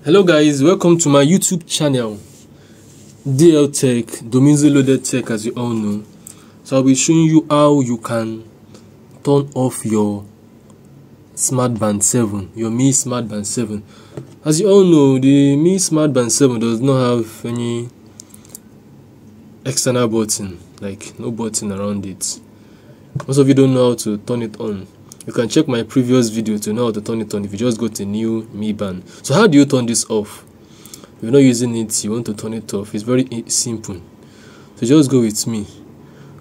Hello guys, welcome to my YouTube channel, DL Tech, Dominzi Loaded Tech, as you all know. So I'll be showing you how you can turn off your Smart Band 7, your Mi Smart Band 7. As you all know, the Mi Smart Band 7 does not have any external button, like no button around it. Most of you don't know how to turn it on. You can check my previous video to know how to turn it on if you just go to new Mi Band. So how do you turn this off? If you're not using it, you want to turn it off. It's very simple. So just go with me.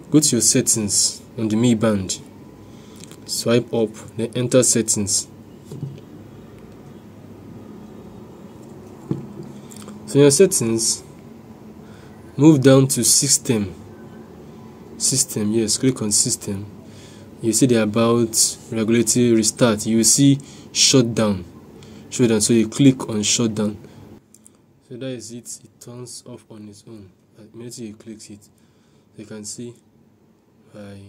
Go to your settings on the Mi Band. Swipe up, then enter settings. So in your settings, move down to system. System, yes, click on system. You see the about regulatory restart. You will see shutdown. So you click on shutdown. So that is it. It turns off on its own. Immediately you click it, you can see my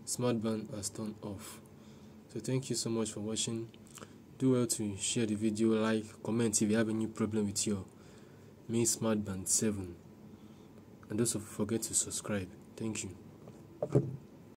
smart band has turned off. So thank you so much for watching. Do well to share the video, like, comment if you have any problem with your Mi Smart Band 7, and also forget to subscribe. Thank you.